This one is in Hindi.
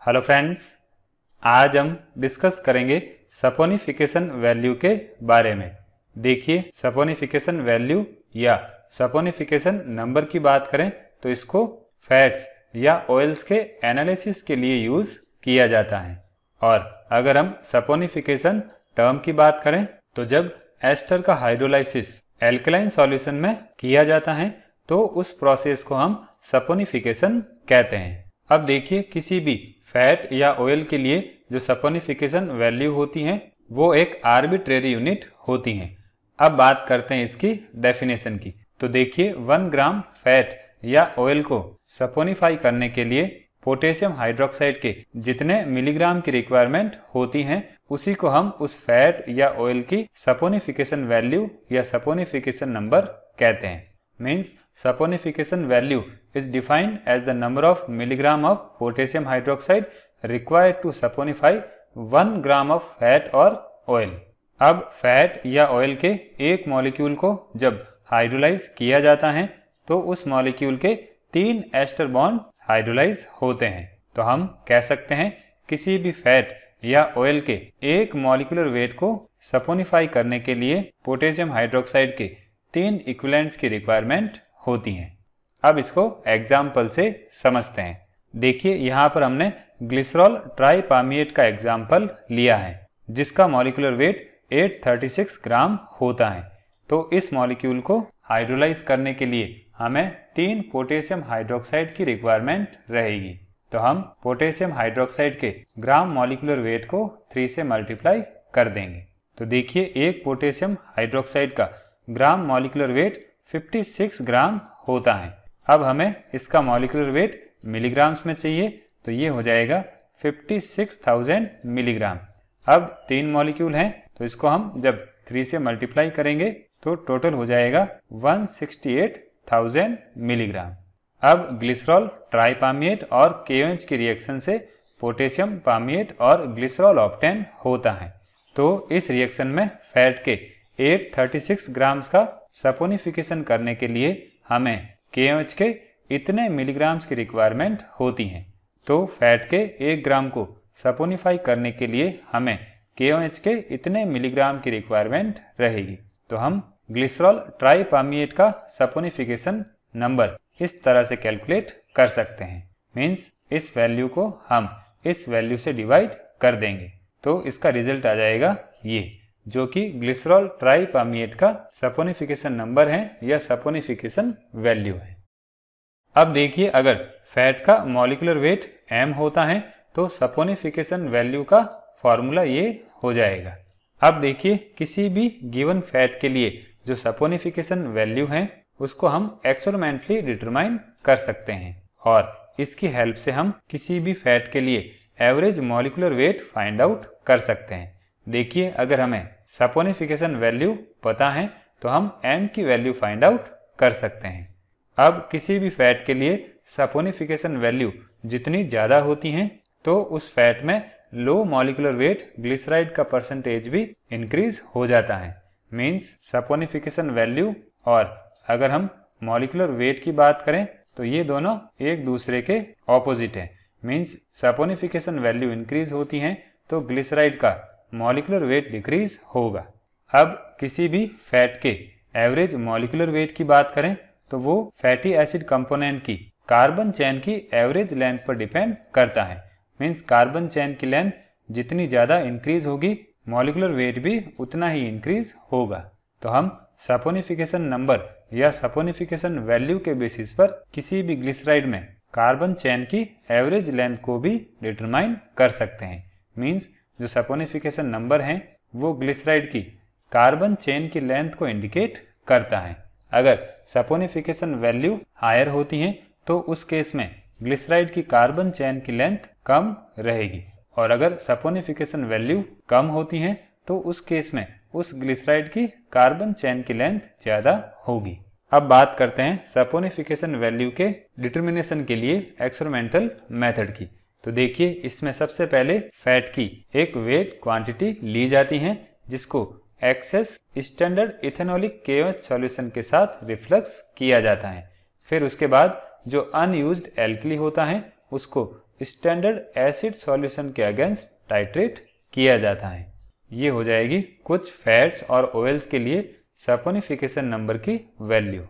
हेलो फ्रेंड्स, आज हम डिस्कस करेंगे सपोनिफिकेशन वैल्यू के बारे में। देखिए, सपोनिफिकेशन वैल्यू या सपोनिफिकेशन नंबर की बात करें तो इसको फैट्स या ऑयल्स के एनालिसिस के लिए यूज किया जाता है। और अगर हम सपोनिफिकेशन टर्म की बात करें तो जब एस्टर का हाइड्रोलाइसिस एल्कलाइन सॉल्यूशन में किया जाता है तो उस प्रोसेस को हम सपोनिफिकेशन कहते हैं। अब देखिए, किसी भी फैट या ऑयल के लिए जो सपोनिफिकेशन वैल्यू होती हैं वो एक आर्बिट्रेरी यूनिट होती हैं। अब बात करते हैं इसकी डेफिनेशन की। तो देखिए, 1 ग्राम फैट या ऑयल को सपोनिफाई करने के लिए पोटेशियम हाइड्रोक्साइड के जितने मिलीग्राम की रिक्वायरमेंट होती हैं उसी को हम उस फैट या ऑयल की सपोनिफिकेशन वैल्यू या सपोनिफिकेशन नंबर कहते हैं। Means saponification value is defined as the number of milligram of potassium hydroxide required to saponify 1 gram of fat or oil। अब फैट या ऑयल के एक मॉलिक्यूल को जब हाइड्रोलाइज किया जाता है तो उस मॉलिक्यूल के 3 एस्टर बॉन्ड हाइड्रोलाइज होते हैं। तो हम कह सकते हैं किसी भी फैट या ऑयल के एक मॉलिक्यूलर वेट को सपोनिफाई करने के लिए पोटेशियम हाइड्रोक्साइड के 3 इक्विवेलेंट्स की रिक्वायरमेंट होती हैं। अब इसको एग्जाम्पल से समझते हैं। देखिए, यहाँ पर हमने ग्लिसरॉल ट्राइपामिएट का एग्जाम्पल लिया है जिसका मॉलिक्यूलर वेट 836 ग्राम होता है। तो इस मॉलिक्यूल को हाइड्रोलाइज करने के लिए हमें 3 पोटेशियम हाइड्रोक्साइड की रिक्वायरमेंट रहेगी। तो हम पोटेशियम हाइड्रोक्साइड के ग्राम मॉलिक्यूलर वेट को 3 से मल्टीप्लाई कर देंगे। तो देखिए, एक पोटेशियम हाइड्रोक्साइड का ग्राम मॉलिक्यूलर वेट 56 ग्राम होता है। अब हमें इसका मॉलिक्यूलर वेट मिलीग्राम्स में चाहिए, तो ये हो जाएगा 56,000 मिलीग्राम। अब 3 मॉलिक्यूल हैं तो इसको हम जब 3 से मल्टीप्लाई करेंगे तो टोटल हो जाएगा 168,000 मिलीग्राम। अब ग्लिसरॉल ट्राइपामिएट और KOH की रिएक्शन से पोटेशियम पामिएट और ग्लिसरॉल ऑप्टेन होता है। तो इस रिएक्शन में फैट के 836 ग्राम्स का सपोनिफिकेशन करने के लिए हमें KOH के इतने मिलीग्राम्स की रिक्वायरमेंट होती हैं। तो फैट के 1 ग्राम को सपोनिफाई करने के लिए हमें KOH के इतने मिलीग्राम की रिक्वायरमेंट रहेगी। तो हम ग्लिसरॉल ट्राइपामिएट का सपोनिफिकेशन नंबर इस तरह से कैलकुलेट कर सकते हैं। मीन्स इस वैल्यू को हम इस वैल्यू से डिवाइड कर देंगे तो इसका रिजल्ट आ जाएगा ये, जो कि ग्लिसरॉल ट्राइपामिएट का सपोनिफिकेशन नंबर है या सपोनिफिकेशन वैल्यू है। अब देखिए, अगर फैट का मॉलिक्यूलर वेट m होता है तो सपोनिफिकेशन वैल्यू का फॉर्मूला ये हो जाएगा। अब देखिए, किसी भी गिवन फैट के लिए जो सपोनिफिकेशन वैल्यू है उसको हम एक्सपेरिमेंटली डिटरमाइन कर सकते हैं और इसकी हेल्प से हम किसी भी फैट के लिए average molecular weight find out कर सकते हैं। देखिए, अगर हमें सपोनिफिकेशन वैल्यू पता है तो हम m की वैल्यू फाइंड आउट कर सकते हैं। अब किसी भी फैट के लिए सपोनिफिकेशन वैल्यू जितनी ज़्यादा होती हैं तो उस फैट में लो मॉलिक्यूलर वेट ग्लिसराइड का परसेंटेज भी इंक्रीज हो जाता है। मीन्स सपोनिफिकेशन वैल्यू और अगर हम मॉलिक्यूलर वेट की बात करें तो ये दोनों एक दूसरे के ऑपोजिट हैं। मीन्स सपोनिफिकेशन वैल्यू इंक्रीज होती हैं तो ग्लिसराइड का मॉलिक्यूलर वेट डिक्रीज होगा। अब किसी भी फैट के एवरेज मॉलिक्यूलर वेट की बात करें तो वो फैटी एसिड कंपोनेंट की कार्बन चेन की एवरेज लेंथ पर डिपेंड करता है। मीन्स कार्बन चेन की लेंथ जितनी ज़्यादा इंक्रीज होगी मॉलिक्यूलर वेट भी उतना ही इंक्रीज होगा। तो हम सपोनिफिकेशन नंबर या सपोनिफिकेशन वैल्यू के बेसिस पर किसी भी ग्लिसराइड में कार्बन चेन की एवरेज लेंथ को भी डिटरमाइन कर सकते हैं। मीन्स जो सपोनिफिकेशन नंबर है वो ग्लिसराइड की कार्बन चेन की लेंथ को इंडिकेट करता है। अगर सपोनिफिकेशन वैल्यू हायर होती है तो उस केस में ग्लिसराइड की कार्बन चेन की लेंथ कम रहेगी और अगर सपोनिफिकेशन वैल्यू कम होती है तो उस केस में उस ग्लिसराइड की कार्बन चेन की लेंथ ज़्यादा होगी। अब बात करते हैं सपोनिफिकेशन वैल्यू के डिटर्मिनेशन के लिए एक्सपेरिमेंटल मेथड की। तो देखिए, इसमें सबसे पहले फैट की एक वेट क्वांटिटी ली जाती है जिसको excess standard ethanolic KOH solution के साथ रिफ्लक्स किया जाता है। फिर उसके बाद जो अनयूज्ड एल्कली होता है उसको स्टैंडर्ड एसिड सॉल्यूशन के अगेंस्ट टाइट्रेट किया जाता है। ये हो जाएगी कुछ फैट्स और ऑयल्स के लिए सैपोनिफिकेशन नंबर की वैल्यू।